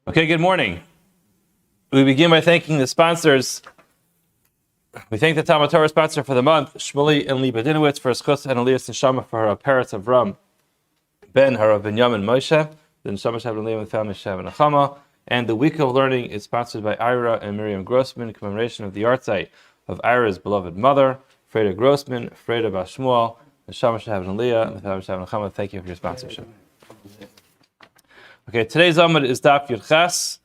Okay, good morning. We begin by thanking the sponsors. We thank the TALMUD Torah sponsor for the month, Shmuel Leba Dinovitz, for zechus and aliyas neshama for HaRav Peretz Avraham, Harav Benyamin Moshe, the neshama should have the family should have neshama. And the week of learning is sponsored by Ira Miriam Grossman in commemoration of the yahrzeit of Ira's beloved mother, Frieda Grossman, Frieda Shmuel, the neshama should have an aliyah, and the family should have neshama. Thank you for your sponsorship. Okay, today's TALMUD is Daf Yud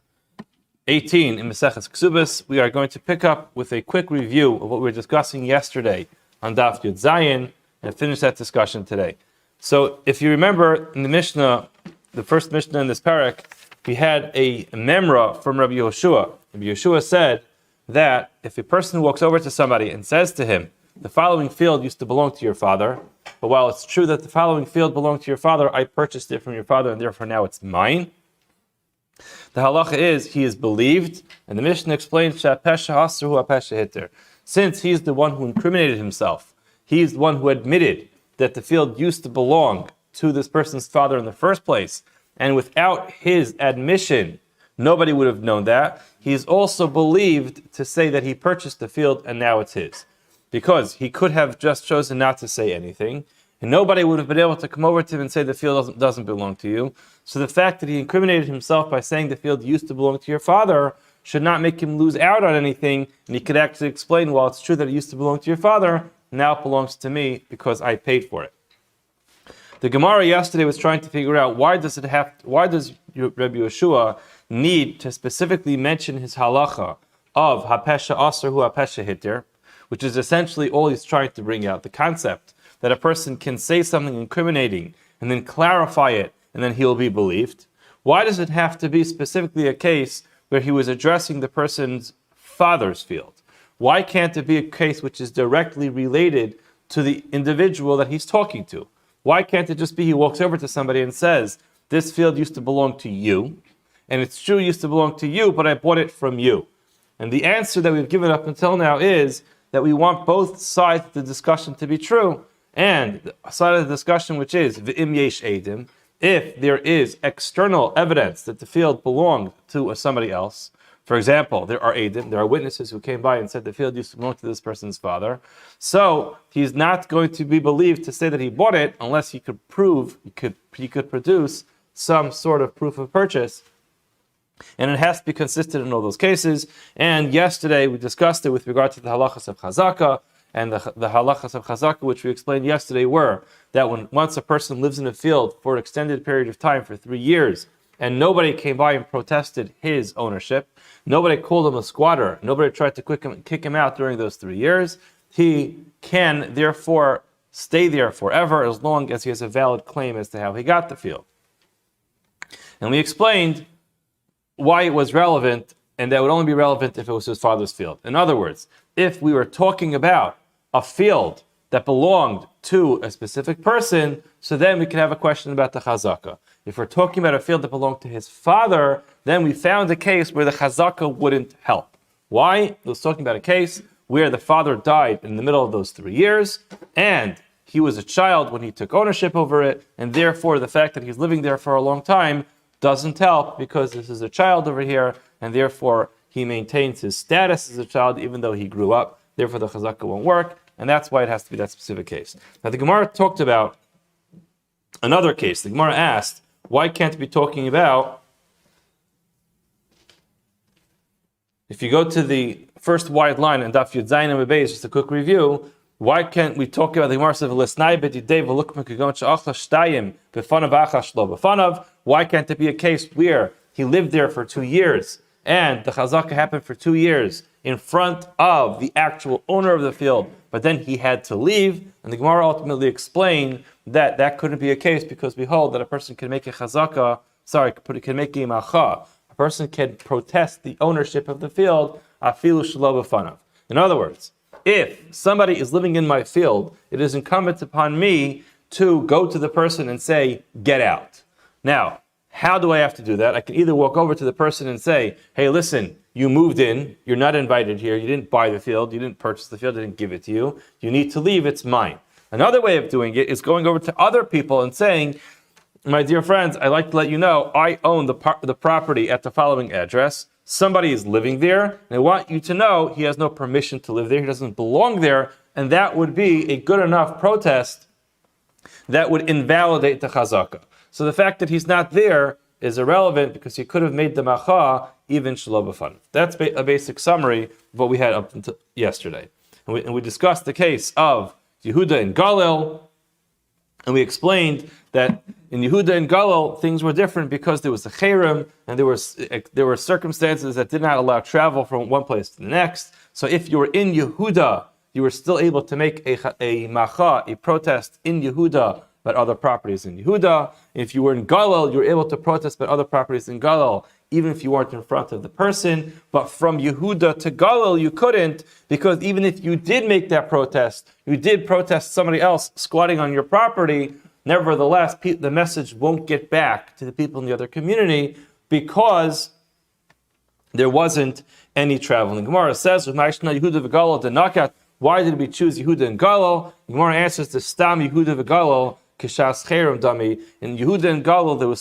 18 in Kesuvos. We are going to pick up with a quick review of what we were discussing yesterday on Daf Yud Zayin and finish that discussion today. So, if you remember in the Mishnah, the first Mishnah in this parak, we had a memra from Rabbi Yehoshua. Rabbi Yehoshua said that if a person walks over to somebody and says to him, "The following field used to belong to your father, but while it's true that the following field belonged to your father, I purchased it from your father, and therefore now it's mine." The halacha is he is believed, and the Mishnah explains Richter. Since he's the one who incriminated himself, he's the one who admitted that the field used to belong to this person's father in the first place, and without his admission, nobody would have known that. He is also believed to say that he purchased the field and now it's his, because he could have just chosen not to say anything, and nobody would have been able to come over to him and say the field doesn't belong to you. So the fact that he incriminated himself by saying the field used to belong to your father should not make him lose out on anything, and he could actually explain, well, it's true that it used to belong to your father, now it belongs to me because I paid for it. The Gemara yesterday was trying to figure out why does Rabbi Yehoshua need to specifically mention his halacha of hapesha aser hu hapesha hitir, which is essentially all he's trying to bring out, the concept that a person can say something incriminating and then clarify it and then he'll be believed. Why does it have to be specifically a case where he was addressing the person's father's field? Why can't it be a case which is directly related to the individual that he's talking to? Why can't it just be he walks over to somebody and says, "This field used to belong to you, and it's true it used to belong to you, but I bought it from you"? And the answer that we've given up until now is that we want both sides of the discussion to be true, and the side of the discussion which is v'im yesh edim, if there is external evidence that the field belonged to somebody else. For example, there are edim, there are witnesses who came by and said the field used to belong to this person's father. So he's not going to be believed to say that he bought it unless he could prove, he could produce some sort of proof of purchase. And it has to be consistent in all those cases. And yesterday we discussed it with regard to the halachas of chazaka, and the halachas of chazaka, which we explained yesterday, were that once a person lives in a field for an extended period of time, for 3 years, and nobody came by and protested his ownership, nobody called him a squatter, nobody tried to kick him out during those 3 years, he can therefore stay there forever as long as he has a valid claim as to how he got the field. And we explained why it was relevant, and that would only be relevant if it was his father's field. In other words, if we were talking about a field that belonged to a specific person, so then we can have a question about the chazaka. If we're talking about a field that belonged to his father, then we found a case where the chazaka wouldn't help. Why? It was talking about a case where the father died in the middle of those 3 years, and he was a child when he took ownership over it, and therefore the fact that he's living there for a long time doesn't help, because this is a child over here, and therefore he maintains his status as a child even though he grew up. Therefore the chazaka won't work, and that's why it has to be that specific case. Now the Gemara talked about another case. The Gemara asked, why can't we be talking about, if you go to the first wide line in Daf Yud Zayin and Beis, just a quick review, why can't we talk about the Gemara says l'snai b'didei v'lukma k'gon she'achla shtayim b'fanav achash lo b'fanav? Why can't it be a case where he lived there for 2 years and the chazaka happened for 2 years in front of the actual owner of the field, but then he had to leave? And the Gemara ultimately explained that that couldn't be a case, because we hold that a person can make a chazaka, can make a macha. A person can protest the ownership of the field, afilu shelo b'fanav. In other words, if somebody is living in my field, it is incumbent upon me to go to the person and say, "Get out." Now, how do I have to do that? I can either walk over to the person and say, "Hey, listen, you moved in, you're not invited here, you didn't buy the field, you didn't purchase the field, I didn't give it to you, you need to leave, it's mine." Another way of doing it is going over to other people and saying, My dear friends, I'd like to let you know I own the property at the following address. Somebody is living there, and I want you to know he has no permission to live there. He doesn't belong there, and that would be a good enough protest that would invalidate the chazaka. So the fact that he's not there is irrelevant because he could have made the macha even shelo b'fanav. That's a basic summary of what we had up until yesterday. And we discussed the case of Yehuda and Galil, and we explained that in Yehuda and Galil things were different because there was a cherem and there were circumstances that did not allow travel from one place to the next. So if you were in Yehuda, you were still able to make a macha, a protest in Yehuda about other properties in Yehuda. If you were in Galil, you were able to protest about other properties in Galil, even if you weren't in front of the person. But from Yehuda to Galil, you couldn't, because even if you did make that protest, you did protest somebody else squatting on your property, nevertheless, the message won't get back to the people in the other community because there wasn't any traveling. Gemara says, why did we choose Yehuda and Galil? Gemara answers, the stam Yehuda v'Galil kishas cherem dami. In Yehuda and Galil, there was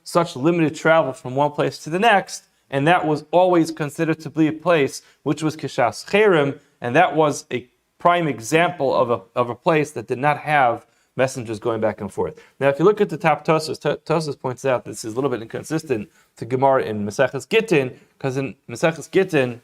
such limited travel from one place to the next, and that was always considered to be a place which was kishas cherem, and that was a prime example of a place that did not have messengers going back and forth. Now, if you look at the top Tosfos points out this is a little bit inconsistent to Gemara in Maseches Gittin, because in Maseches Gittin,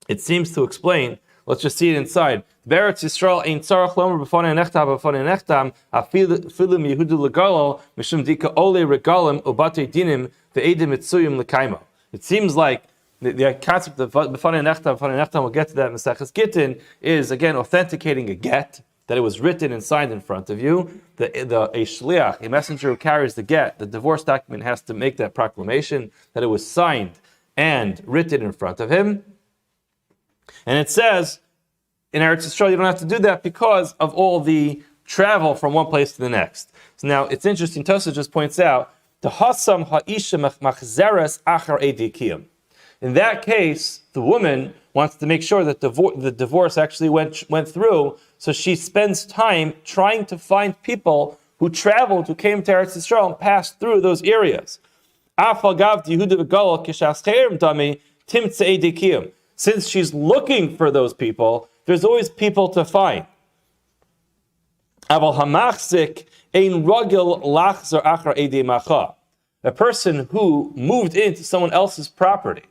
it seems to explain. Let's just see it inside. Beretz Yisrael ein tzarach lomer b'fonei nechtam afilu miYehuda legalol mishum dika ole regalim ubatei dinim ve'edim mitzuyim lekaimo. It seems like the concept of b'fonei nechtam, we'll get to that in Maseches Gittin, is again authenticating a get, that it was written and signed in front of you. A shliach, a messenger who carries the get, the divorce document, has to make that proclamation that it was signed and written in front of him. And it says, in Eretz Yisrael, you don't have to do that because of all the travel from one place to the next. So now, it's interesting, Tosfos just points out, the hasam ha'isha machzeres achar edikiyam. In that case, the woman wants to make sure that the divorce actually went through, so she spends time trying to find people who traveled, who came to Eretz Yisrael and passed through those areas. Since she's looking for those people, there's always people to find. A person who moved into someone else's property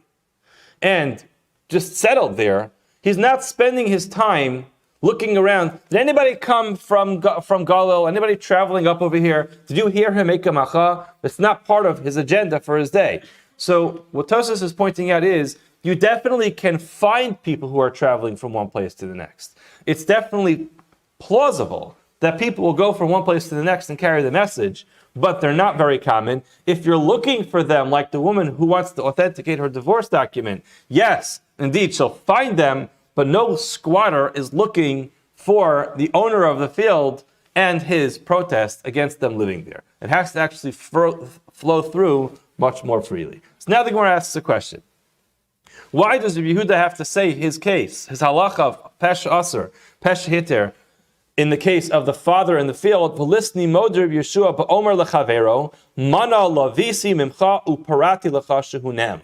and just settled there, he's not spending his time looking around. Did anybody come from Galil? Anybody traveling up over here? Did you hear him make a macha? It's not part of his agenda for his day. So what Tosfos is pointing out is, you definitely can find people who are traveling from one place to the next. It's definitely plausible that people will go from one place to the next and carry the message, but they're not very common. If you're looking for them, like the woman who wants to authenticate her divorce document, yes, indeed, she'll find them, but no squatter is looking for the owner of the field and his protest against them living there. It has to actually flow through much more freely. So now the Gemara asks a question. Why does Rabbi Yehuda have to say his case, his halacha of pesh aser, pesh hiter, in the case of the father in the field? V'lisni moder Yeshua ba'omer lechavero, mana lavisi mimcha uparati lecha shehunam.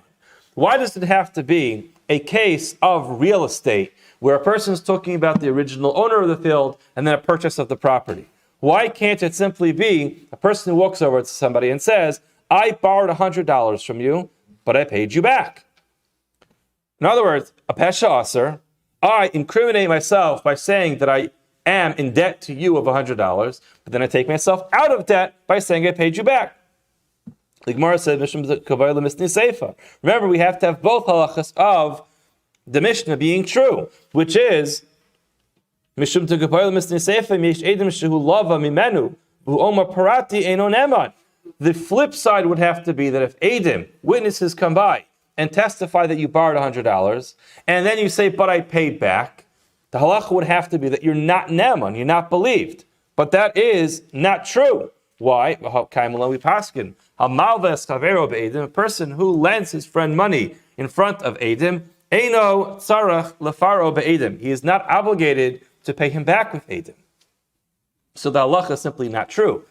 Why does it have to be a case of real estate where a person is talking about the original owner of the field and then a purchase of the property? Why can't it simply be a person who walks over to somebody and says, I borrowed $100 from you, but I paid you back? In other words, a pesha aser, I incriminate myself by saying that I am in debt to you of $100, but then I take myself out of debt by saying I paid you back. The Gemara said, remember, we have to have both halachas of the Mishnah being true, which is, the flip side would have to be that if Eidim, witnesses, come by and testify that you borrowed $100, and then you say, but I paid back, the halacha would have to be that you're not neman, you're not believed. But that is not true. Why? A person who lends his friend money in front of Eidim, eino tzarach lefaro be'edim. He is not obligated to pay him back with Eidim. So the halacha is simply not true.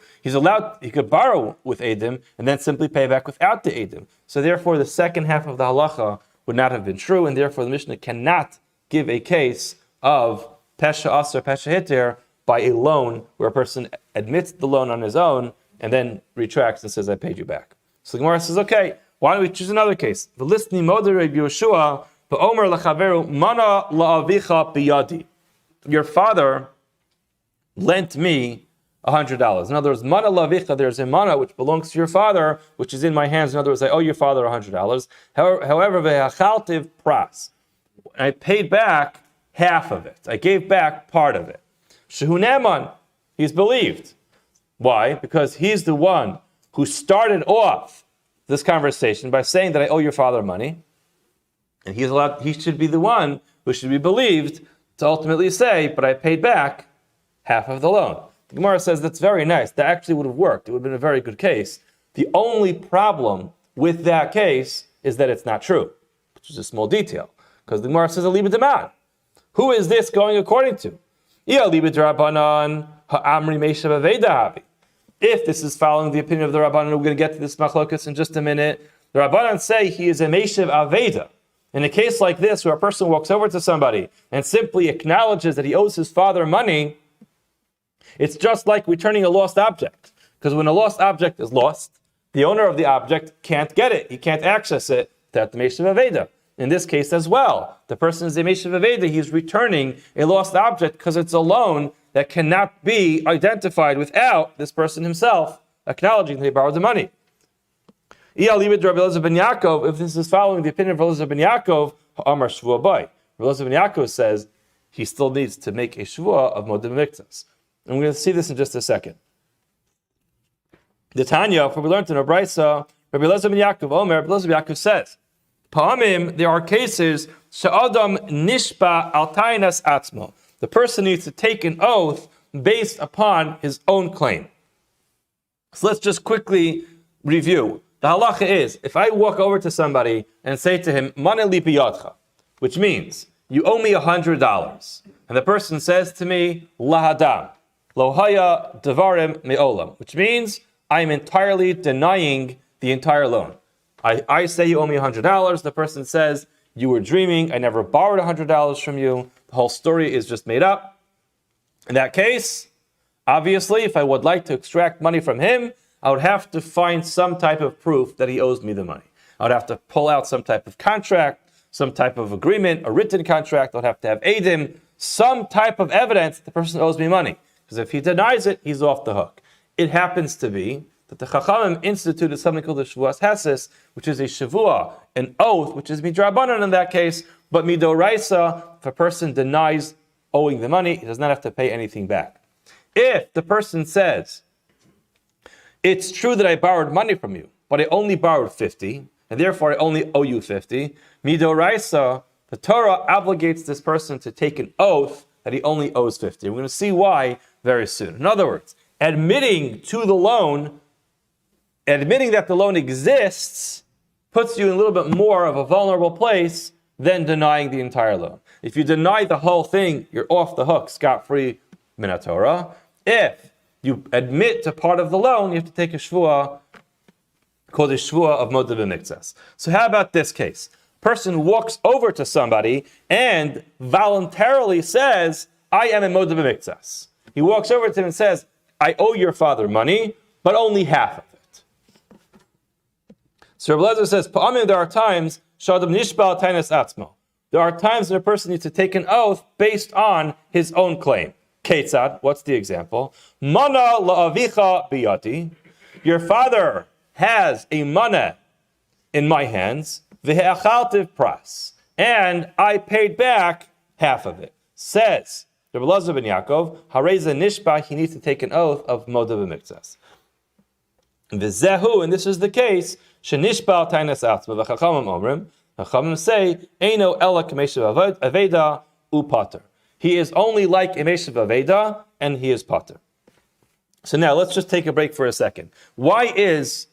he could borrow with Eidim and then simply pay back without the Eidim. So therefore, the second half of the halacha would not have been true, and therefore the Mishnah cannot give a case of Pesha Asr, Pesha Hitter by a loan where a person admits the loan on his own and then retracts and says, I paid you back. So the Gemara says, okay, why don't we choose another case? V'listni moder Rabbi Yehoshua v'omer lachaveru mana la'avicha biyadi. Your father lent me $100. In other words, mana la'avicha, there's a mana which belongs to your father, which is in my hands. In other words, I owe your father $100. However, ve'achaltiv pras. I paid back half of it. I gave back part of it. Shehu neman, he's believed. Why? Because he's the one who started off this conversation by saying that I owe your father money, and he should be the one who should be believed to ultimately say, but I paid back half of the loan. The Gemara says that's very nice. That actually would have worked. It would have been a very good case. The only problem with that case is that it's not true, which is a small detail, because the Gemara says a liba deman. Who is this going according to? If this is following the opinion of the Rabbanan, we're going to get to this machlokas in just a minute. The Rabbanan say he is a Meshiv Aveda. In a case like this, where a person walks over to somebody and simply acknowledges that he owes his father money, it's just like returning a lost object. Because when a lost object is lost, the owner of the object can't get it. He can't access it. That's the Meshiv Aveda. In this case as well, the person is a Meshiv Aveda. He's returning a lost object because it's a loan that cannot be identified without this person himself acknowledging that he borrowed the money. If this is following the opinion of Rabbi Elazar ben Yaakov, Amar Shvua Bai. Rabbi Elazar ben Yaakov says he still needs to make a Shvua of Modeh B'Miktzas. And we're going to see this in just a second. The Tanya, for we learned in a Brisa, Rabbi Elazar ben Yaakov, Omer, Rabbi Elazar ben Yaakov says, Pa'amim, there are cases, She'adam nishpa al tainas atzmo. The person needs to take an oath based upon his own claim. So let's just quickly review. The halacha is, if I walk over to somebody and say to him, Mana li biyadcha, which means, you owe me $100. And the person says to me, Lahadam, lohaya devarim me'olam, which means, I am entirely denying the entire loan. I say you owe me $100. The person says, you were dreaming. I never borrowed $100 from you. The whole story is just made up. In that case, obviously, if I would like to extract money from him, I would have to find some type of proof that he owes me the money. I would have to pull out some type of contract, some type of agreement, a written contract. I would have to have eidim, some type of evidence that the person owes me money. Because if he denies it, he's off the hook. It happens to be that the Chachamim instituted something called the Shavuos Heses, which is a Shavua, an oath, which is midrabanan in that case, but midoraisa, if a person denies owing the money, he does not have to pay anything back. If the person says, it's true that I borrowed money from you, but I only borrowed 50, and therefore I only owe you 50, midoraisa, the Torah obligates this person to take an oath that he only owes 50. We're going to see why very soon. In other words, admitting to the loan, admitting that the loan exists, puts you in a little bit more of a vulnerable place than denying the entire loan. If you deny the whole thing, you're off the hook, scot-free min HaTorah. If you admit to part of the loan, you have to take a shvua called a shvua of Modeh B'Miktzas. So how about this case? Person walks over to somebody and voluntarily says, I am a Modeh B'Miktzas. He walks over to him and says, I owe your father money, but only half of it. So Rabbi Elazar says, there are times, there are times when a person needs to take an oath based on his own claim. Ketzad, what's the example? Mana la'avicha biyati. Your father has a mana in my hands, v'he'achaltiv pras, and I paid back half of it. Says Rabbi Elazar ben Yaakov, hareza nishba, he needs to take an oath of Modeh B'Miktzas. V'zehu, and this is the case, shenishba tainas atzma, v'chachamim omrim, chachamim say, eino ela k'meshiv aveda upater. He is only like a meshiv aveda, and he is pater. So now, let's just take a break for a second. Why is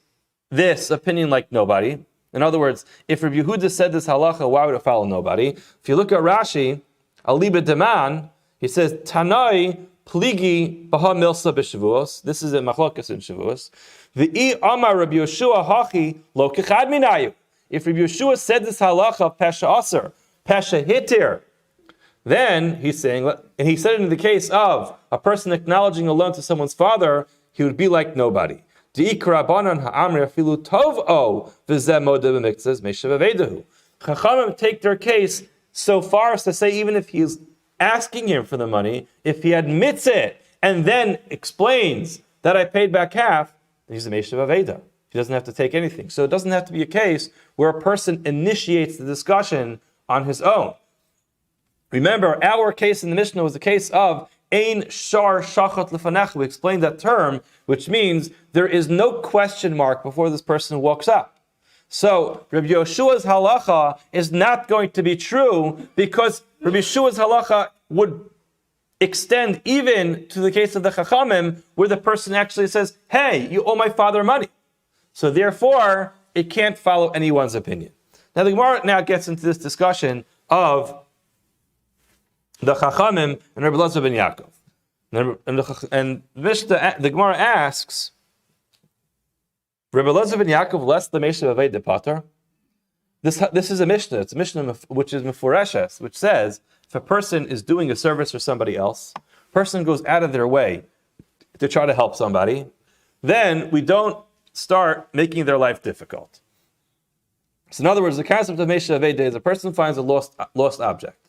this opinion like nobody? In other words, if Rabbi Yehuda said this halacha, why would it follow nobody? If you look at Rashi, aliba deman, he says, Tanai pligi baha milsa b'shavus. This is a machlokas in Shavus. V'i amar Rabbi Yeshua hachi lo kechad minayu. If Rabbi Yeshua said this halacha of pesha aser, pesha hitir, then he's saying, and he said it in the case of a person acknowledging a loan to someone's father, he would be like nobody. Chachamim take their case so far as to say, even if he's asking him for the money, if he admits it and then explains that I paid back half, he's a Meshav Aveda. He doesn't have to take anything. So it doesn't have to be a case where a person initiates the discussion on his own. Remember, our case in the Mishnah was the case of Ein Shar Shachat Lefanech. We explained that term, which means there is no question mark before this person walks up. So Rabbi Yeshua's halacha is not going to be true because Rabbi Yeshua's halacha would extend even to the case of the Chachamim, where the person actually says, hey, you owe my father money. So therefore, it can't follow anyone's opinion. Now the Gemara now gets into this discussion of the Chachamim and Rabbi Elazar ben Yaakov. And the Gemara asks, Rabbi Elazar ben Yaakov less the Meshav Aved Pater? This is a Mishnah. It's a Mishnah which is Mefureshes, which says if a person is doing a service for somebody else, a person goes out of their way to try to help somebody, then we don't start making their life difficult. So in other words, the concept of Meshav Aved is a person finds a lost object.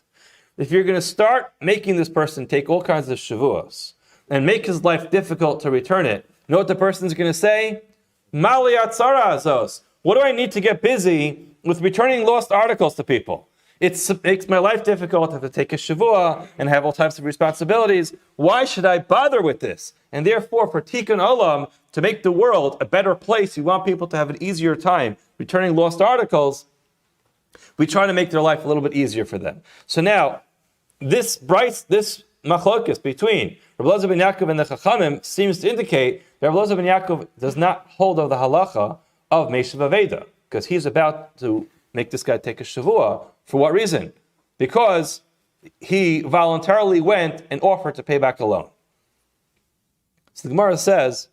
If you're going to start making this person take all kinds of shavuos and make his life difficult to return it, you know what the person's going to say? Mali atzara azos. What do I need to get busy with returning lost articles to people? It makes my life difficult. I have to take a shavua and have all types of responsibilities. Why should I bother with this? And therefore, for tikkun olam, to make the world a better place, you want people to have an easier time returning lost articles. We try to make their life a little bit easier for them. So now, this machlokas between Rabbi Elazar ben Yaakov and the Chachamim seems to indicate that Rabbi Elazar ben Yaakov does not hold of the halacha of Meshav Aveda, because he's about to make this guy take a shavua. For what reason? Because he voluntarily went and offered to pay back a loan. So the Gemara says,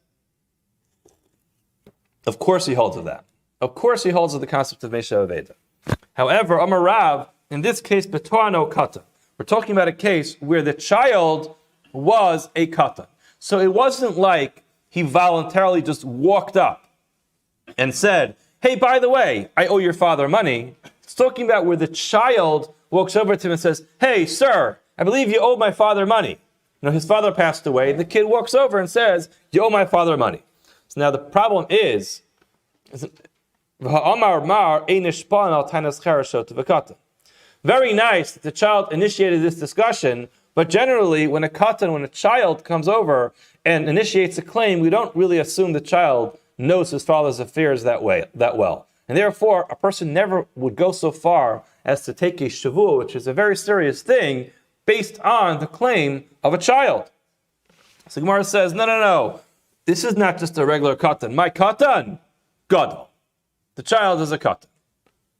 of course he holds of that. Of course he holds of the concept of Meshav Aveda. However, Amar Rav, in this case, B'toah no katan. We're talking about a case where the child was a katan. So it wasn't like he voluntarily just walked up and said, hey, by the way, I owe your father money. It's talking about where the child walks over to him and says, hey, sir, I believe you owe my father money. His father passed away. The kid walks over and says, you owe my father money. So now the problem is very nice that the child initiated this discussion, but generally when a child comes over and initiates a claim, we don't really assume the child knows his father's affairs that well. And therefore, a person never would go so far as to take a shavua, which is a very serious thing, based on the claim of a child. So Gemara says, no. This is not just a regular katan. My katan, gadol. The child is a katan.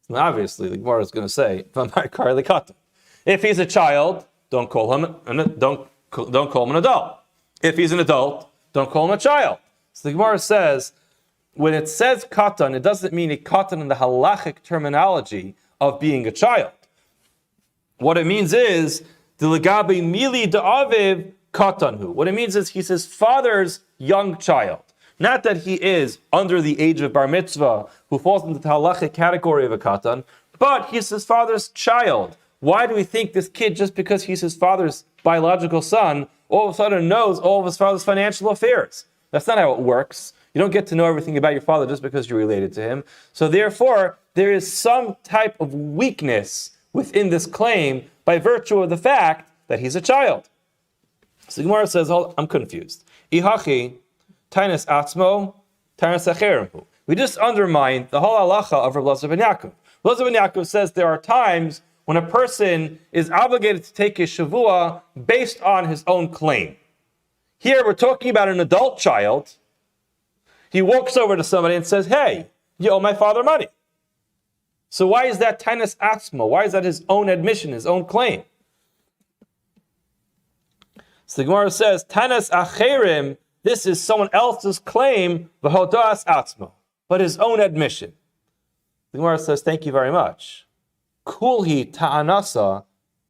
And obviously, the Gemara is going to say, if he's a child, don't call him an adult. If he's an adult, don't call him a child. So the Gemara says, when it says katan, it doesn't mean a katan in the halachic terminology of being a child. What it means is, the legabe mili da'aviv katanhu. What it means is he's his father's young child. Not that he is under the age of bar mitzvah, who falls into the halachic category of a katan, but he's his father's child. Why do we think this kid, just because he's his father's biological son, all of a sudden knows all of his father's financial affairs? That's not how it works. You don't get to know everything about your father just because you're related to him. So therefore, there is some type of weakness within this claim by virtue of the fact that he's a child. So the Gemara says, I'm confused. Ihachi, Tainas Atzmo, Tainas Acherimhu. We just undermine the whole halacha of Rabbi Elazar ben Yaakov. Rabbi Elazar ben Yaakov says there are times when a person is obligated to take his shavua based on his own claim. Here we're talking about an adult child. He walks over to somebody and says, hey, you owe my father money. So why is that Tainas Atzmo? Why is that his own admission, his own claim? So the Gemara says, Tanas acherim, this is someone else's claim, v'hodas atzmo, but his own admission. The Gemara says, thank you very much. Kulhi ta'anasa,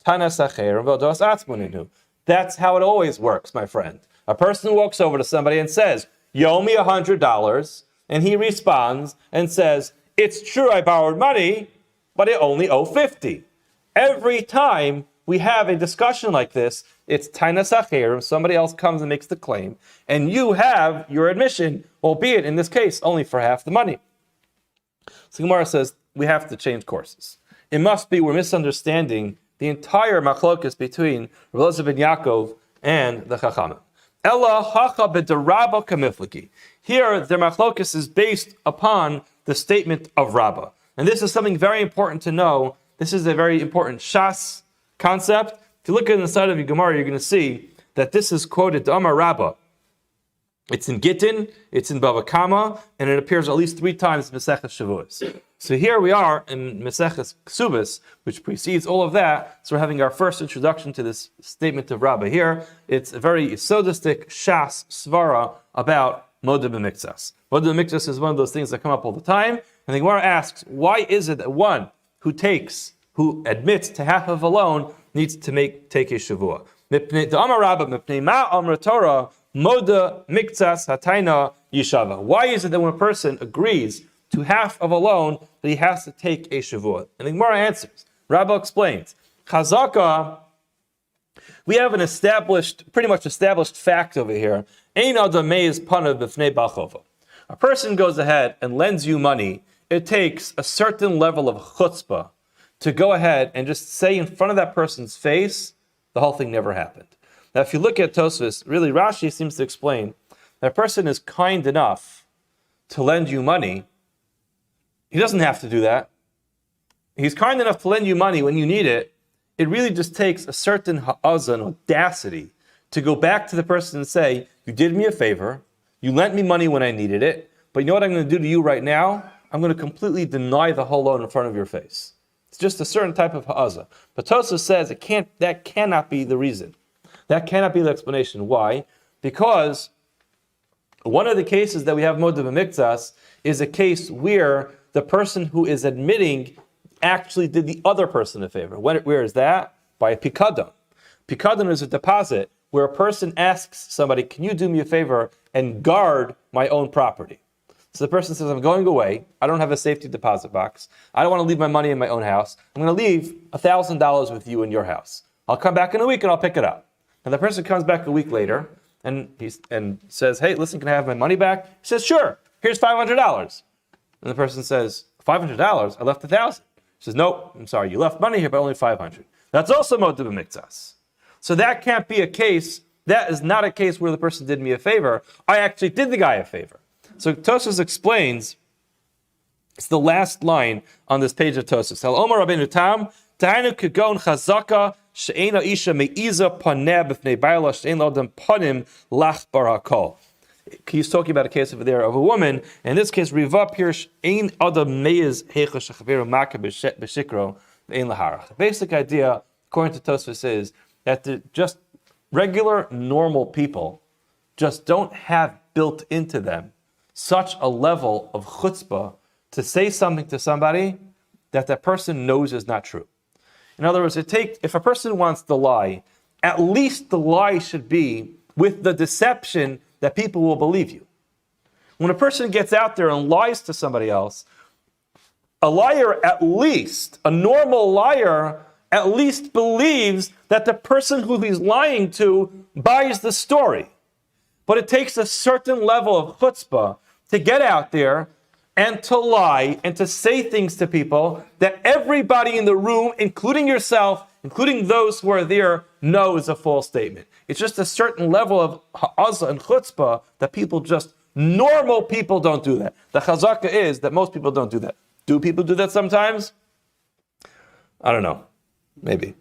tanas acherim, v'hodas atzmo ninu. That's how it always works, my friend. A person walks over to somebody and says, you owe me $100, and he responds and says, it's true I borrowed money, but I only owe $50. Every time we have a discussion like this, it's tanas acherim, somebody else comes and makes the claim, and you have your admission, albeit in this case only for half the money. So Gemara says, we have to change courses. It must be we're misunderstanding the entire machlokas between Rav Elazar ben Yaakov and the Chachamim. Ella hacha b'derabba kamifliki. Here, their machlokas is based upon the statement of Rabbah. And this is something very important to know. This is a very important Shas concept. If you look at the side of your Gemara, you're going to see that this is quoted to Amar Rabbah. It's in Gittin, it's in Bava Kama, and it appears at least 3 times in Maseches Shavuos. So here we are in Maseches Kesuvos, which precedes all of that. So we're having our first introduction to this statement of Rabbah here. It's a very sodistic Shas Svara about Moda b'miktsas. Moda b'miktsas is one of those things that come up all the time. And the Gemara asks, why is it that one who admits to half of a loan needs to take a shavua? The Amar Rabbah, mipnei ma amra Torah, moda miktsas hatayna yishava. Why is it that when a person agrees to half of a loan, that he has to take a shavua? And the Gemara answers. Rabbah explains, Chazaka, we have an pretty much established fact over here. Ein adam meiz panav b'fnei bal chova. A person goes ahead and lends you money. It takes a certain level of chutzpah to go ahead and just say in front of that person's face, the whole thing never happened. Now, if you look at Tosfos, really Rashi seems to explain that a person is kind enough to lend you money. He doesn't have to do that. He's kind enough to lend you money when you need it. It really just takes a certain ha'azah and audacity to go back to the person and say, you did me a favor, you lent me money when I needed it, but you know what I'm going to do to you right now? I'm going to completely deny the whole loan in front of your face. It's just a certain type of ha'azah. But Tosfos says that cannot be the reason. That cannot be the explanation. Why? Because one of the cases that we have moda b'miktsas is a case where the person who is admitting actually did the other person a favor. Where is that? By a pikadon. Pikadon is a deposit where a person asks somebody, can you do me a favor and guard my own property? So the person says, I'm going away. I don't have a safety deposit box. I don't want to leave my money in my own house. I'm going to leave $1,000 with you in your house. I'll come back in a week and I'll pick it up. And the person comes back a week later and says, hey, listen, can I have my money back? He says, sure, here's $500. And the person says, $500? I left $1,000. He says, nope, I'm sorry, you left money here, but only $500. That's also moda b'miktsas. So that can't be a case. That is not a case where the person did me a favor. I actually did the guy a favor. So Tosfos explains, it's the last line on this page of Tosfos. El Omer Rabbeinu Tam, Tahanu Kagon Chazaka, She'ena Isha Me'iza Paneh B'fnei Baila, She'en Lodem Panim Lach Bar HaKol. He's talking about a case over there of a woman. In this case, Riva Pirsh, Ein Adam Meiz Hecha Shechaveru Maka B'Shikro, Ein Laharach. The basic idea, according to Tosfos, is that just regular, normal people just don't have built into them such a level of chutzpah to say something to somebody that person knows is not true. In other words, if a person wants to lie, at least the lie should be with the deception that people will believe you. When a person gets out there and lies to somebody else, a liar a normal liar at least believes that the person who he's lying to buys the story. But it takes a certain level of chutzpah to get out there and to lie and to say things to people that everybody in the room, including yourself, including those who are there, know is a false statement. It's just a certain level of ha'azah and chutzpah that normal people don't do that. The chazaka is that most people don't do that. Do people do that sometimes? I don't know. Maybe.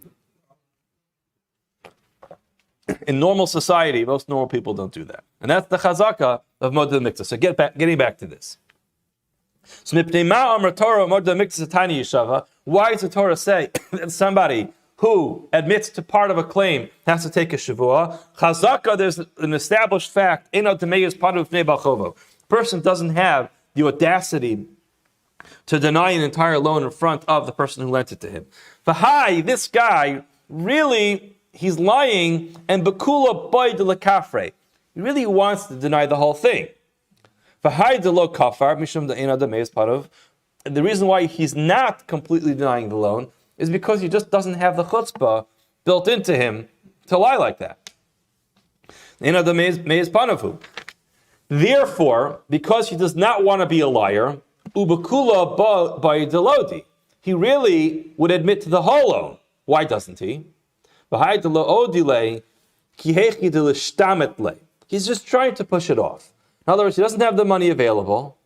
In normal society, most normal people don't do that. And that's the chazaka of moda b'miktsas. So getting back to this. So why does the Torah say that somebody who admits to part of a claim has to take a shavua. Chazaka, there's an established fact. Person doesn't have the audacity to deny an entire loan in front of the person who lent it to him. V'hai, this guy, really, he's lying, and bekula boy de la kafre. He really wants to deny the whole thing. V'hai de lo kafar, mishum de ena de meis parov. And the reason why he's not completely denying the loan is because he just doesn't have the chutzpah built into him to lie like that. Ena de meis panavu. Therefore, because he does not want to be a liar, ubekula by delodi, he really would admit to the whole loan. Why doesn't he? He's just trying to push it off. In other words, he doesn't have the money available,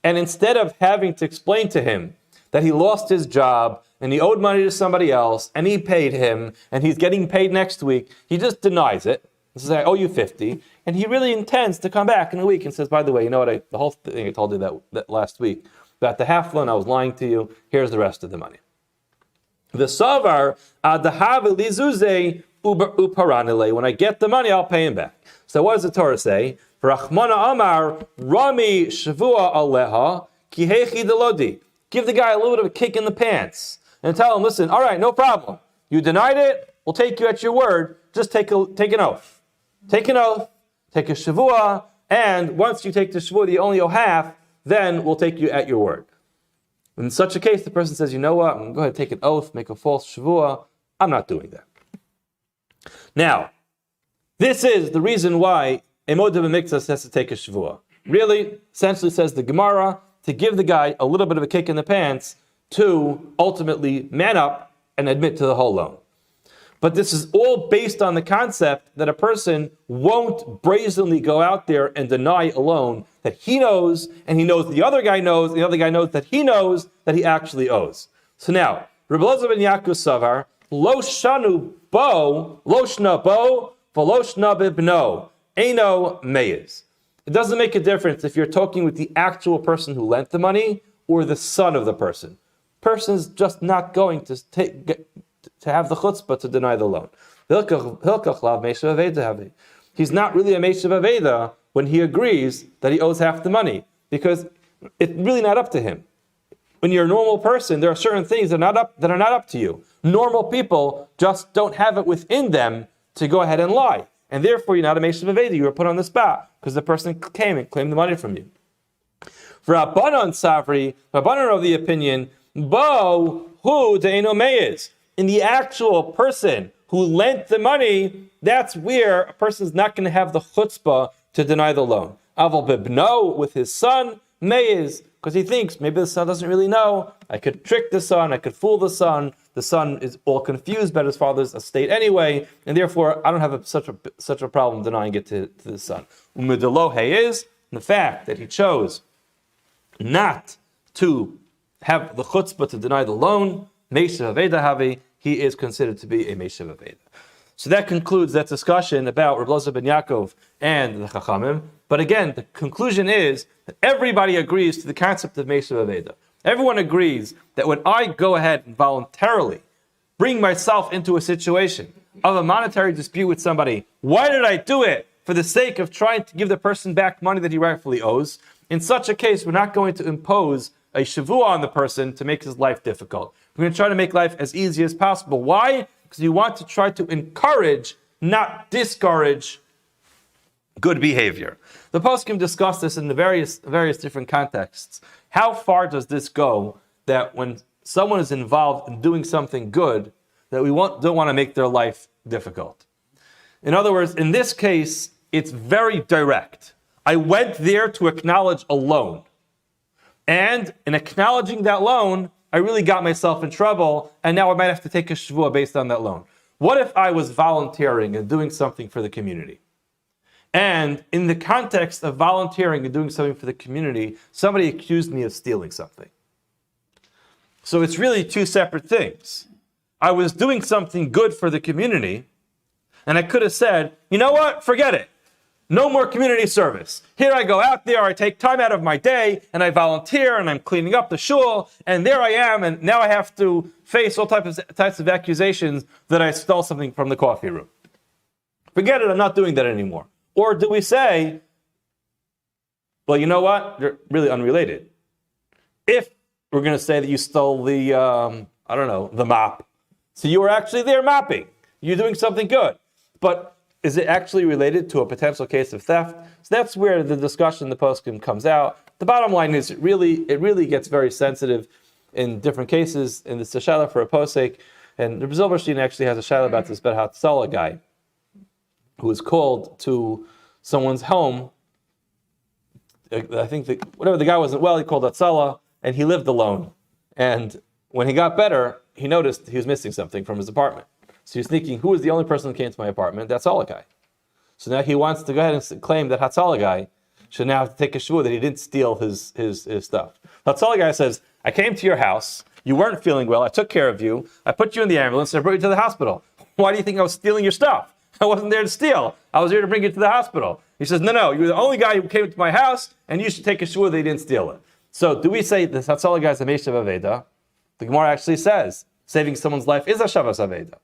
and instead of having to explain to him that he lost his job and he owed money to somebody else and he paid him and he's getting paid next week, he just denies it. He says, I owe you 50, and he really intends to come back in a week and says, by the way, you know what, the whole thing I told you that last week, about the half loan, I was lying to you, here's the rest of the money. The savar adahav lizuze uparanile. When I get the money, I'll pay him back. So what does the Torah say? Rachmana Amar Rami Shavua Aleha Kihechi Delodi. Give the guy a little bit of a kick in the pants and tell him, listen, all right, no problem. You denied it, we'll take you at your word. Just take an oath. Take an oath, take a Shavua, and once you take the Shavua that you only owe half, then we'll take you at your word. In such a case, the person says, you know what, I'm going to go ahead and take an oath, make a false Shavua. I'm not doing that. Now, this is the reason why a moed b'miktzas has to take a Shavua. Really, essentially says the Gemara, to give the guy a little bit of a kick in the pants to ultimately man up and admit to the whole loan. But this is all based on the concept that a person won't brazenly go out there and deny a loan that he knows, and he knows the other guy knows, and the other guy knows that he knows that he actually owes. So now, Rebbe Elazar ben Yaakov Savar, lo shanu bo, lo shna bo, v'lo shna bibno, eino meiz. It doesn't make a difference if you're talking with the actual person who lent the money or the son of the person. Person's just not going to have the chutzpah to deny the loan. He's not really a Meshav Aveda when he agrees that he owes half the money, because it's really not up to him. When you're a normal person, there are certain things that are not up to you. Normal people just don't have it within them to go ahead and lie. And therefore, you're not a Meshav Aveda. You were put on the spot because the person came and claimed the money from you. For Rabbanon Savri, Rabbanon are of the opinion, Bo hu de'eno meiz. In the actual person who lent the money, that's where a person is not going to have the chutzpah to deny the loan. Aval bibno, with his son, meiz, because he thinks maybe the son doesn't really know. I could trick the son, I could fool the son. The son is all confused about his father's estate anyway, and therefore I don't have such a problem denying it to the son. Umidalo is the fact that he chose not to have the chutzpah to deny the loan, Meshav Aveda Havi, he is considered to be a Meshav Aveda. So that concludes that discussion about Rebbe Elazar ben Yaakov and the Chachamim. But again, the conclusion is that everybody agrees to the concept of Meshav Aveda. Everyone agrees that when I go ahead and voluntarily bring myself into a situation of a monetary dispute with somebody, why did I do it? For the sake of trying to give the person back money that he rightfully owes. In such a case, we're not going to impose a shavua on the person to make his life difficult. We're going to try to make life as easy as possible. Why? Because you want to try to encourage, not discourage, good behavior. The poskim discuss this in the various different contexts. How far does this go that when someone is involved in doing something good, that we don't want to make their life difficult? In other words, in this case, it's very direct. I went there to acknowledge a loan. And in acknowledging that loan, I really got myself in trouble, and now I might have to take a shavua based on that loan. What if I was volunteering and doing something for the community? And in the context of volunteering and doing something for the community, somebody accused me of stealing something. So it's really two separate things. I was doing something good for the community, and I could have said, you know what, forget it. No more community service. Here I go out there, I take time out of my day, and I volunteer, and I'm cleaning up the shul, and there I am, and now I have to face all types of accusations that I stole something from the coffee room. Forget it, I'm not doing that anymore. Or do we say, well, you know what? They're really unrelated. If we're going to say that you stole the, the mop, so you were actually there mopping, you're doing something good, but is it actually related to a potential case of theft? So that's where the discussion in the poskim comes out. The bottom line is it really gets very sensitive in different cases. In the Seshala for a posek, and the Zilberstein actually has a shayla about this Bet Hatzala guy who was called to someone's home. I think the guy wasn't well, he called Hatzala, and he lived alone. And when he got better, he noticed he was missing something from his apartment. So he's thinking, who was the only person who came to my apartment? That's Hatzala guy. So now he wants to go ahead and claim that Hatzala guy should now have to take a shvua that he didn't steal his stuff. Hatzala guy says, I came to your house, you weren't feeling well, I took care of you, I put you in the ambulance, and I brought you to the hospital. Why do you think I was stealing your stuff? I wasn't there to steal. I was here to bring you to the hospital. He says, no, you were the only guy who came to my house, and you should take a shvua that he didn't steal it. So do we say the Hatzala guy is a Meshav Aveda? The Gemara actually says, saving someone's life is a Shavas Aveda.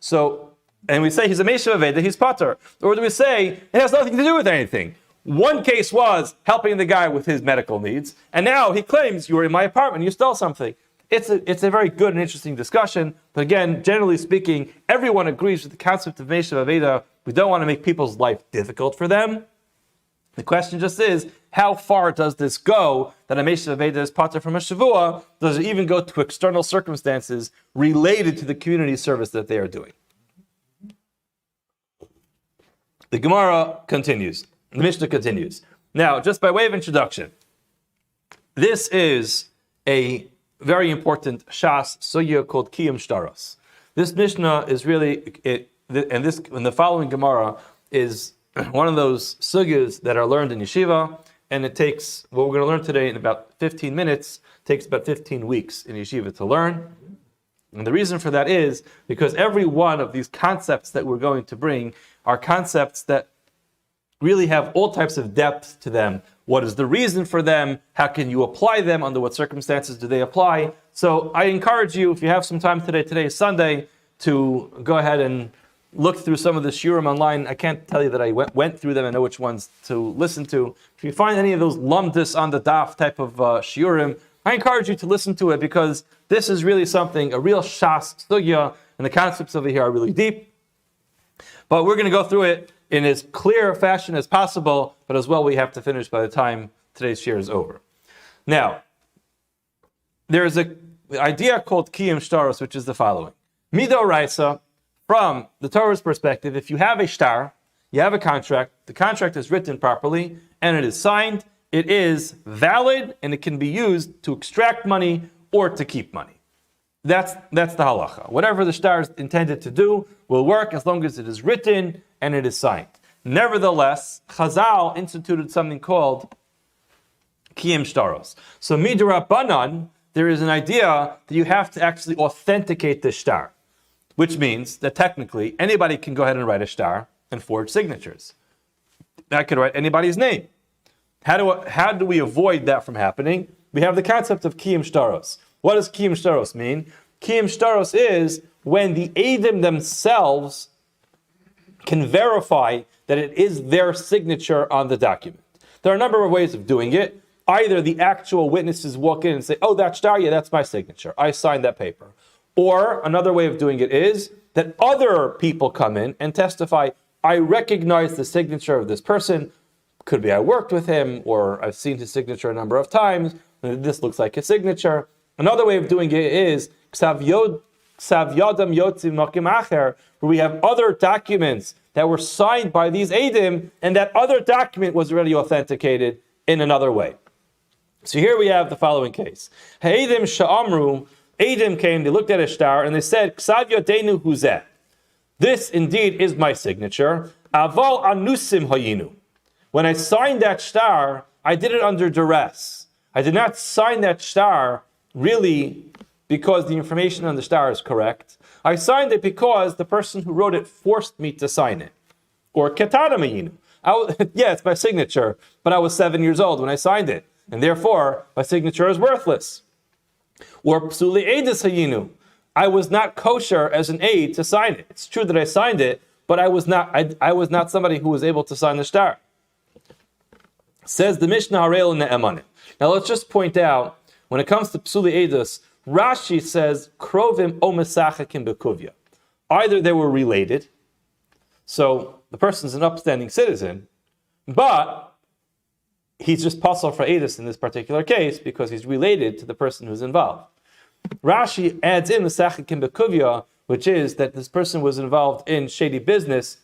So, and we say he's a Meshav Aveda, he's Pater. Or do we say it has nothing to do with anything? One case was helping the guy with his medical needs, and now he claims you were in my apartment, you stole something. It's a very good and interesting discussion, but again, generally speaking, everyone agrees with the concept of Meshav Aveda. We don't want to make people's life difficult for them. The question just is, how far does this go that a Meshav Aveda is Pater from a Shavua? Does it even go to external circumstances related to the community service that they are doing? The Gemara continues. The Mishnah continues. Now, just by way of introduction, this is a very important Shas sugya called Kiyum Shtaros. This Mishnah is really, and the following Gemara is one of those sugyas that are learned in yeshiva, and it takes, what we're going to learn today in about 15 minutes, takes about 15 weeks in yeshiva to learn. And the reason for that is because every one of these concepts that we're going to bring are concepts that really have all types of depth to them. What is the reason for them? How can you apply them? Under what circumstances do they apply? So I encourage you, if you have some time today is Sunday, to go ahead and look through some of the shiurim online. I can't tell you that I went through them and know which ones to listen to. If you find any of those lumdis on the daf type of shiurim, I encourage you to listen to it, because this is really something, a real shas sugya, and the concepts over here are really deep. But we're going to go through it in as clear a fashion as possible, but as well we have to finish by the time today's shiur is over. Now, there is an idea called Kiyum Shtaros, which is the following. Midoraisa, from the Torah's perspective, if you have a shtar, you have a contract, the contract is written properly, and it is signed, it is valid, and it can be used to extract money or to keep money. That's the halacha. Whatever the shtar is intended to do will work as long as it is written and it is signed. Nevertheless, Chazal instituted something called Kiyum Shtaros. So midrabanan, there is an idea that you have to actually authenticate the shtar, which means that technically anybody can go ahead and write a shtar and forge signatures. I could write anybody's name. How do we avoid that from happening? We have the concept of Kiyum Shtaros. What does Kiyum Shtaros mean? Kiyum Shtaros is when the Eidim themselves can verify that it is their signature on the document. There are a number of ways of doing it. Either the actual witnesses walk in and say, oh, that shtar, yeah, that's my signature. I signed that paper. Or another way of doing it is that other people come in and testify, I recognize the signature of this person. Could be I worked with him, or I've seen his signature a number of times. This looks like his signature. Another way of doing it is where we have other documents that were signed by these Eidim, and that other document was already authenticated in another way. So here we have the following case. Eidim sha'amru, Eidim came, they looked at a shtar, and they said, Ksav yodenu huzeh. This indeed is my signature. Aval anusim hayinu. When I signed that shtar, I did it under duress. I did not sign that shtar really because the information on the shtar is correct. I signed it because the person who wrote it forced me to sign it. Or ketana mayinu. Yeah, it's my signature, but I was 7 years old when I signed it, and therefore my signature is worthless. Or psuli eidus hayinu, I was not kosher as an aid to sign it. It's true that I signed it, but I was not somebody who was able to sign the shtar. Says the Mishnah Harel ne'emanim. Now let's just point out, when it comes to psuli eidus, Rashi says krovim o mesachakim bekuvya. Either they were related, so the person's an upstanding citizen, but he's just pasal for eidus in this particular case because he's related to the person who's involved. Rashi adds in mesachakim bekuvya, which is that this person was involved in shady business.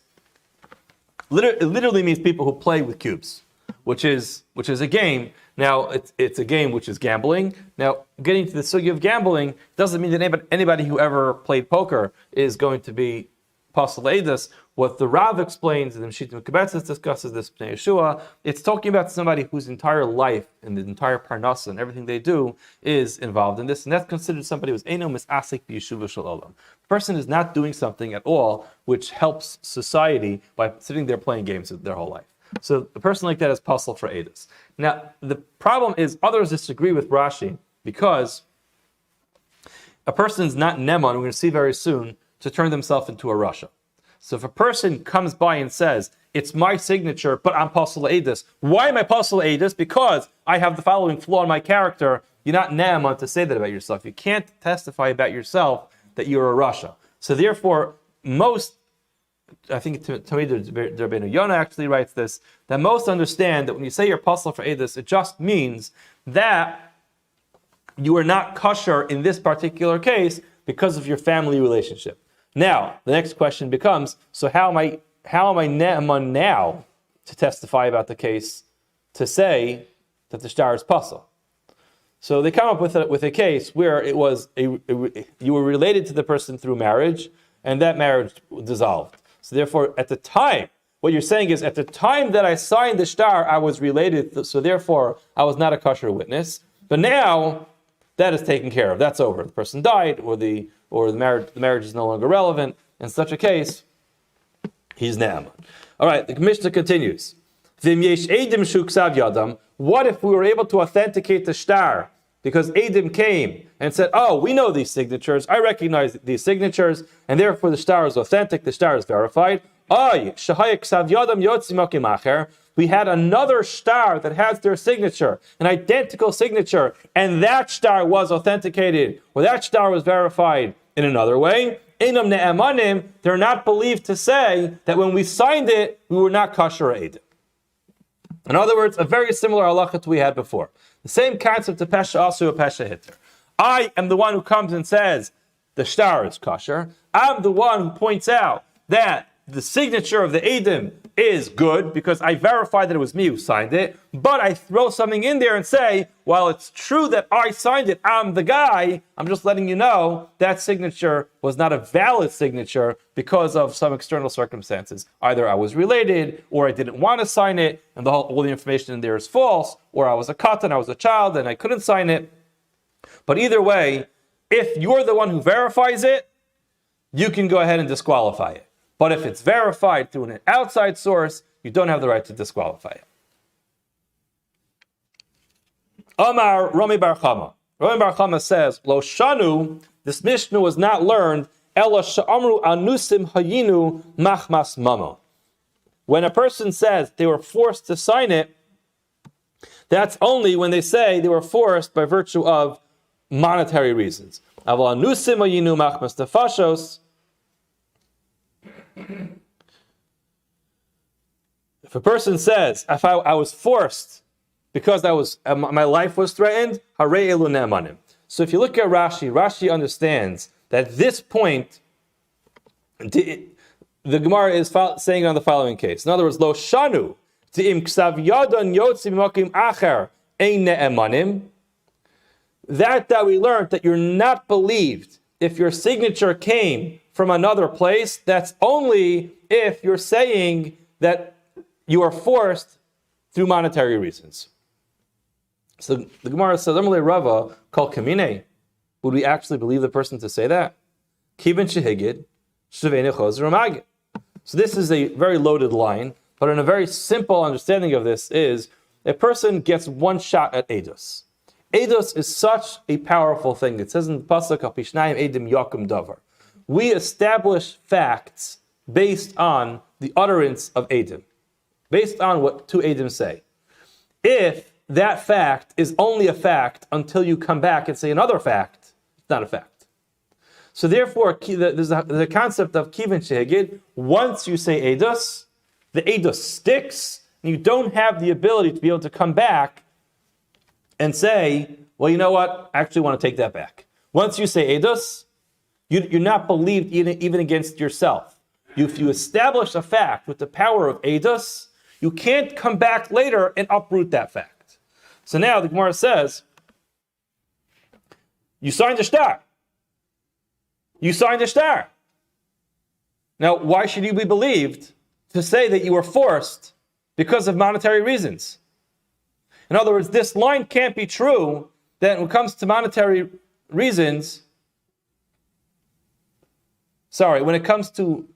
It literally means people who play with cubes, which is a game. Now, it's a game which is gambling. Now, getting to the sugya of gambling doesn't mean that anybody who ever played poker is going to be pasal eidus. What the Rav explains, and the Mshitim Kebetzis discusses this, Bnei Yeshua, it's talking about somebody whose entire life and the entire parnasa and everything they do is involved in this, and that's considered somebody who's eino misasik b'yeshuva shel olam. The person is not doing something at all which helps society by sitting there playing games their whole life. So a person like that is pasal for eidus. Now, the problem is others disagree with Rashi because a person is not neman, we're going to see very soon, to turn themselves into a rasha. So if a person comes by and says, it's my signature, but I'm pasal eidus. Why am I pasal eidus? Because I have the following flaw in my character. You're not neman to say that about yourself. You can't testify about yourself that you're a rasha. So therefore, I think Tamid Rabbeinu Yonah actually writes this, that most understand that when you say you're pasal for eidus, it just means that you are not kosher in this particular case because of your family relationship. Now, the next question becomes, so how am I ne'eman now to testify about the case to say that the shtar is pasal? So they come up with a case where it was you were related to the person through marriage, and that marriage dissolved. So therefore, at the time, what you're saying is, at the time that I signed the shtar, I was related, so therefore, I was not a kosher witness. But now, that is taken care of. That's over. The person died, or the marriage is no longer relevant. In such a case, he's ne'eman. All right, the Mishnah continues. What if we were able to authenticate the shtar? Because Eidim came and said, oh, we know these signatures, I recognize these signatures, and therefore the shtar is authentic, the shtar is verified. We had another shtar that has their signature, an identical signature, and that shtar was authenticated, or that shtar was verified in another way. Einam ne'emanim, they're not believed to say that when we signed it, we were not kosher Eidim. In other words, a very similar halacha to we had before. The same concept of pesha asu, pesha hitter. I am the one who comes and says the shtar is kosher. I'm the one who points out that the signature of the Eidim is good because I verified that it was me who signed it, but I throw something in there and say, well, it's true that I signed it, I'm the guy, I'm just letting you know that signature was not a valid signature because of some external circumstances. Either I was related, or I didn't want to sign it, and all the information in there is false, or I was a katan, I was a child, and I couldn't sign it. But either way, if you're the one who verifies it, you can go ahead and disqualify it. But if it's verified through an outside source, you don't have the right to disqualify it. Amar Rami Bar Chama. Rami Bar Chama says, Lo shanu, this Mishnah was not learned, Ela sha'amru anusim hayinu machmas mamo. When a person says they were forced to sign it, that's only when they say they were forced by virtue of monetary reasons. Aval anusim hayinu machmas tefashos. If a person says, if I was forced because my life was threatened, harei elu ne'emanim. So if you look at Rashi understands that at this point, the Gemara is saying on the following case. In other words, lo shanu t'im ksav yadon yotzi b'makim acher ein ne'emanim. That we learned that you're not believed if your signature came from another place. That's only if you're saying that you are forced through monetary reasons. So the Gemara says, Amalei Rava called Kamine. Would we actually believe the person to say that? Kibin shehigid, shevene chozer magid. So this is a very loaded line. But in a very simple understanding of this is, a person gets one shot at Eidos. Eidos is such a powerful thing. It says in the Pasuk, Al Pishnayim Eidim Yakum Davar. We establish facts based on the utterance of Eidim, based on what two Eidim say. If that fact is only a fact until you come back and say another fact, it's not a fact. So therefore, there's the concept of Kivin Shehegid. Once you say Eidos, the Eidos sticks, and you don't have the ability to be able to come back and say, well, you know what, I actually want to take that back. Once you say Eidos, you're not believed even against yourself. If you establish a fact with the power of Eidos, you can't come back later and uproot that fact. So now the Gemara says, you signed a shtar. You signed a shtar. Now, why should you be believed to say that you were forced because of monetary reasons? In other words, this line can't be true that when it comes to monetary reasons, when it comes to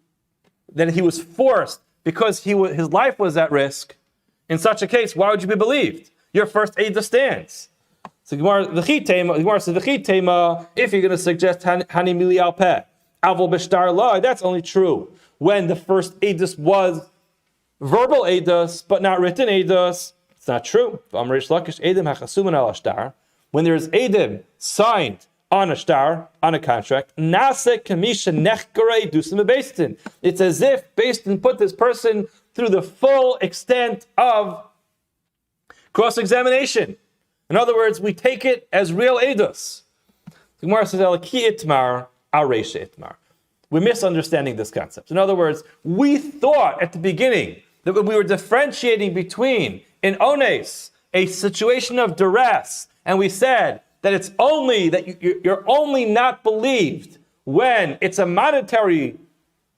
that he was forced because his life was at risk. In such a case, why would you be believed? Your first Eidah stands. So the Gemara says, if you're going to suggest Hani Mili Al Peh, Avol B'Shtar La, that's only true when the first Eidos was verbal Eidos, but not written Eidos. It's not true. When there's Eidim signed on a shtar, on a contract, it's as if Beistin put this person through the full extent of cross-examination. In other words, we take it as real eidos. The Gemara says, we're misunderstanding this concept. In other words, we thought at the beginning that when we were differentiating between an ones, a situation of duress, and we said that it's only that you're only not believed when it's a monetary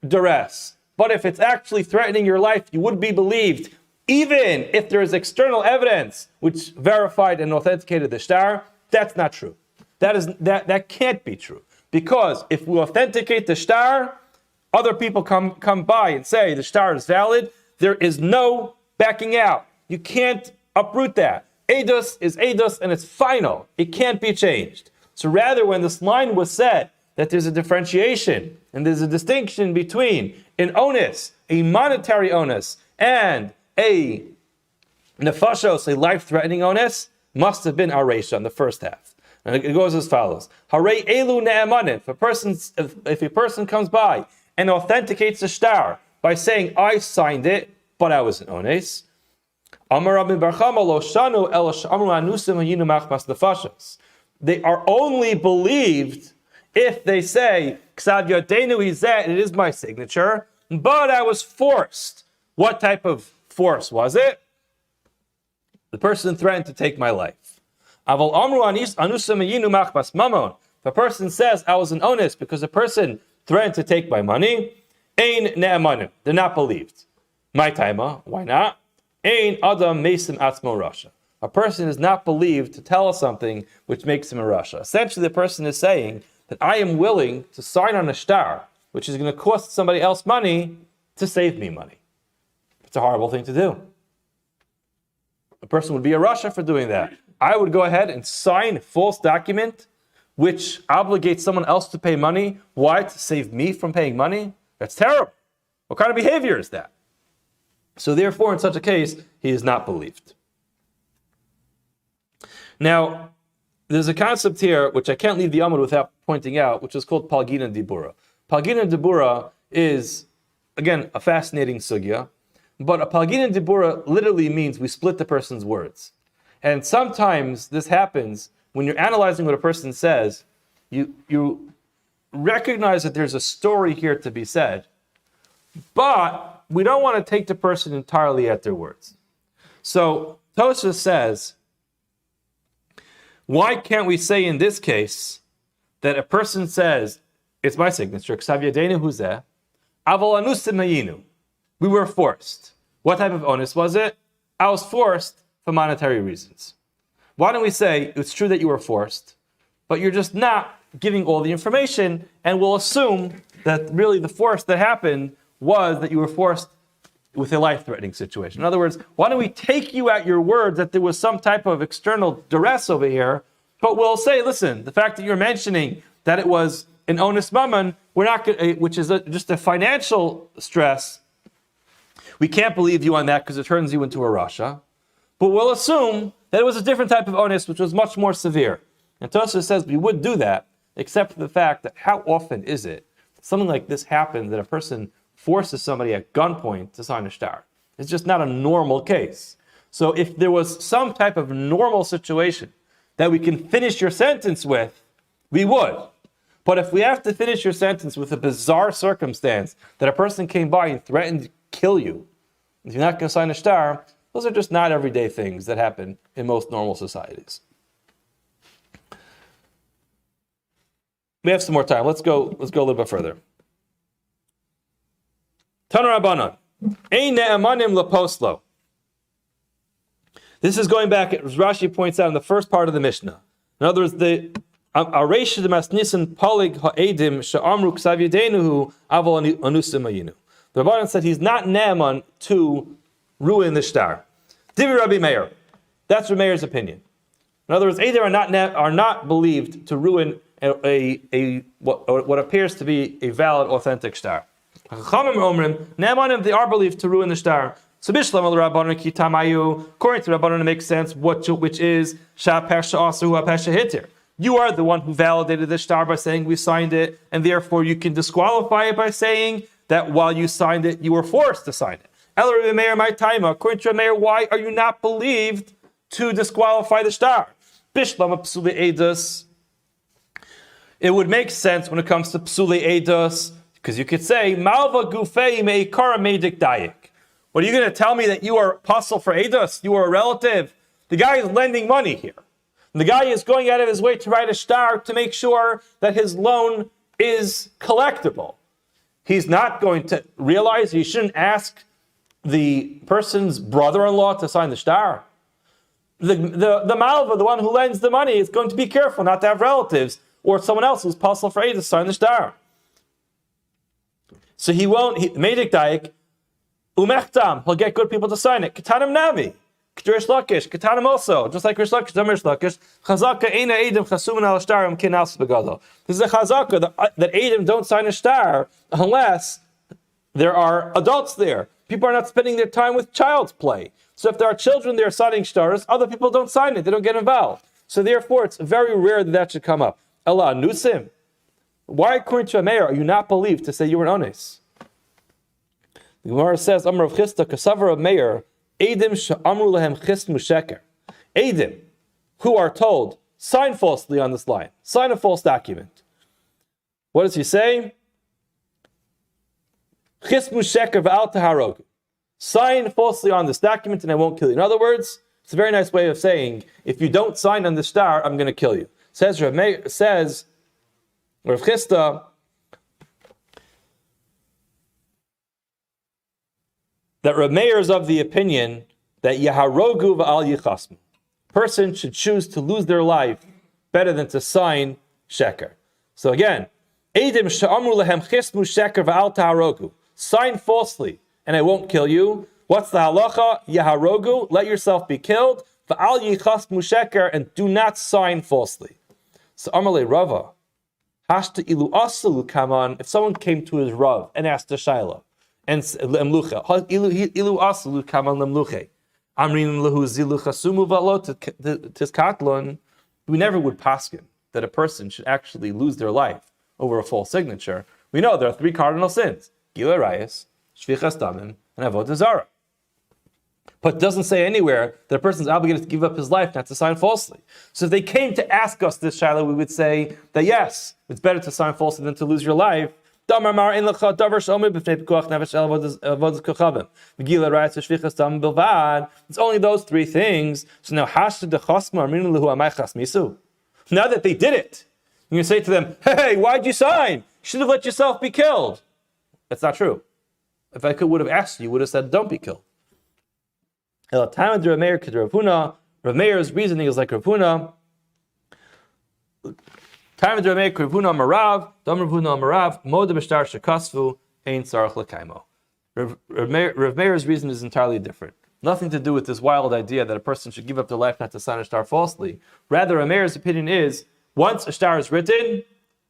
duress, but if it's actually threatening your life, you would be believed, even if there is external evidence which verified and authenticated the shtar. That's not true. That can't be true, because if we authenticate the shtar, other people come by and say the shtar is valid. There is no backing out. You can't uproot that. Eidos is Eidos, and it's final. It can't be changed. So rather, when this line was said that there's a differentiation and there's a distinction between an onus, a monetary onus, and a nefashos, a life-threatening onus, must have been Aryeh on the first half. And it goes as follows: Harei elu ne'emanim. If a person comes by and authenticates the shtar by saying, I signed it, but I was an ones, they are only believed if they say, it is my signature, but I was forced. What type of force was it? The person threatened to take my life. If a person says, I was an onus because a person threatened to take my money, they're not believed. My taima, why not? Ein adam mesim atzmo rasha. A person is not believed to tell us something which makes him a rasha. Essentially, the person is saying that I am willing to sign on a shtar, which is going to cost somebody else money, to save me money. It's a horrible thing to do. A person would be a rasha for doing that. I would go ahead and sign a false document which obligates someone else to pay money. Why? To save me from paying money? That's terrible. What kind of behavior is that? So therefore, in such a case, he is not believed. Now, there's a concept here which I can't leave the Amud without pointing out, which is called Palgina Dibura. Palgina Dibura is, again, a fascinating sugya, but a Palgina Dibura literally means we split the person's words. And sometimes this happens when you're analyzing what a person says, you recognize that there's a story here to be said, but we don't want to take the person entirely at their words. So Tosha says, why can't we say in this case that a person says, it's my signature, we were forced. What type of onus was it? I was forced for monetary reasons. Why don't we say, it's true that you were forced, but you're just not giving all the information, and we'll assume that really the force that happened was that you were forced with a life-threatening situation. In other words, why don't we take you at your word that there was some type of external duress over here, but we'll say, listen, the fact that you're mentioning that it was an onus mammon, we're not going, which is just a financial stress, we can't believe you on that because it turns you into a rasha. But we'll assume that it was a different type of onus, which was much more severe. And Tosfos says we would do that, except for the fact that how often is it something like this happens that a person forces somebody at gunpoint to sign a shtar? It's just not a normal case. So if there was some type of normal situation that we can finish your sentence with, we would. But if we have to finish your sentence with a bizarre circumstance that a person came by and threatened to kill you, if you're not going to sign a shtar, those are just not everyday things that happen in most normal societies. We have some more time. Let's go a little bit further. Tanu Rabbanan. Ein ne'amanim leposlo. This is going back, as Rashi points out in the first part of the Mishnah. In other words, the Aryeh demasnisin polig ha'edim she'amru ksav yedenuhu avol anusim ayinu. The Rabbanan said he's not ne'aman to ruin the shtar. Divi Rabbi Meir. That's Rabbi Meir's opinion. In other words, Eidim are not believed to ruin what appears to be a valid, authentic shtar. Ne'amanim, they are believed to ruin the shtar. So Bishlam al-Rabbanan ki tamayu, according to Rabbanan, it makes sense, which is Sha Pesha Asu Pesha Hitter. You are the one who validated the shtar by saying we signed it, and therefore you can disqualify it by saying that while you signed it, you were forced to sign it. El Rabbi Meir my taima, according to Rabbi Meir, why are you not believed to disqualify the shtar? Bishlam psuli edus. It would make sense when it comes to psuli edus, because you could say malva gufei meikara medik dayik. What are you going to tell me that you are apostle for edus? You are a relative. The guy is lending money here. And the guy is going out of his way to write a shtar to make sure that his loan is collectible. He's not going to realize he shouldn't ask the person's brother-in-law to sign the shtar. The malva, the one who lends the money, is going to be careful not to have relatives or someone else who's apostle for edus sign the shtar. So he won't. Medik dayik umechtam. He'll get good people to sign it. Ketanim nami. Rish Lakish, Ketanim also, just like Rish Lakish, Rish Lakish, Chazaka Eina Eidim Chasumin al Shtarim Kinas Begado. This is a Chazaka that Eidim don't sign a shtar unless there are adults there. People are not spending their time with child's play. So if there are children there signing shtars, other people don't sign it, they don't get involved. So therefore, it's very rare that should come up. Allah Nusim. Why, according to Meir, are you not believed to say you were an ones? The Gemara says, Amar of Chista, Kasavar of Meir, Eidim she'amru lehem chismu sheker. Eidim, who are told, sign falsely on this line. Sign a false document. What does he say? Chismu sheker v'al taharogu. Sign falsely on this document and I won't kill you. In other words, it's a very nice way of saying, if you don't sign on the shtar, I'm going to kill you. Says Rav Chista, that Rav Meir is of the opinion that Yaharogu v'al yichasmu. Person should choose to lose their life better than to sign sheker. So again, Eidim she'amru lehem chismu sheker v'al taharogu. Sign falsely and I won't kill you. What's the halacha? Yaharogu, let yourself be killed. V'al yichasmu sheker, and do not sign falsely. So Amalei Rava, hashta ilu asalu kaman, if someone came to his Rav and asked a shayla, and lemlucha ilu asalu kaman lemluche amrin lehu zilu chasumu valot tiskatlon. We never would paskin that a person should actually lose their life over a false signature. We know there are three cardinal sins: gila rayas, shvichas damim, and avodah zara. But it doesn't say anywhere that a person is obligated to give up his life not to sign falsely. So if they came to ask us this shayla, we would say that yes, it's better to sign falsely than to lose your life. It's only those three things. So now, now that they did it, you can say to them, hey, why'd you sign? You should have let yourself be killed. That's not true. If I would have asked you, would have said, don't be killed. Rav Meir's reasoning is like Rav Huna. Time of Rav Huna Marav, Dam Rav Huna Marav, Moda B'Shtar Shekasvu, Ein Tzarach L'Kaimo. Rav Meir's reason is entirely different. Nothing to do with this wild idea that a person should give up their life not to sign a star falsely. Rather, Rav Meir's opinion is, once a star is written,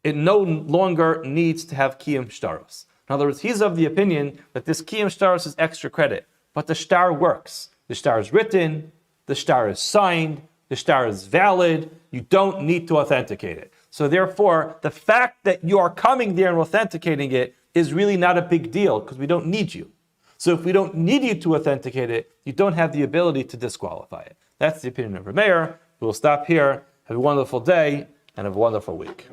it no longer needs to have kiyum shtaros. In other words, he's of the opinion that this kiyum shtaros is extra credit, but the star works. The star is written, the star is signed, the star is valid, you don't need to authenticate it. So therefore, the fact that you are coming there and authenticating it is really not a big deal because we don't need you. So if we don't need you to authenticate it, you don't have the ability to disqualify it. That's the opinion of Rav Meir. We'll stop here. Have a wonderful day and have a wonderful week.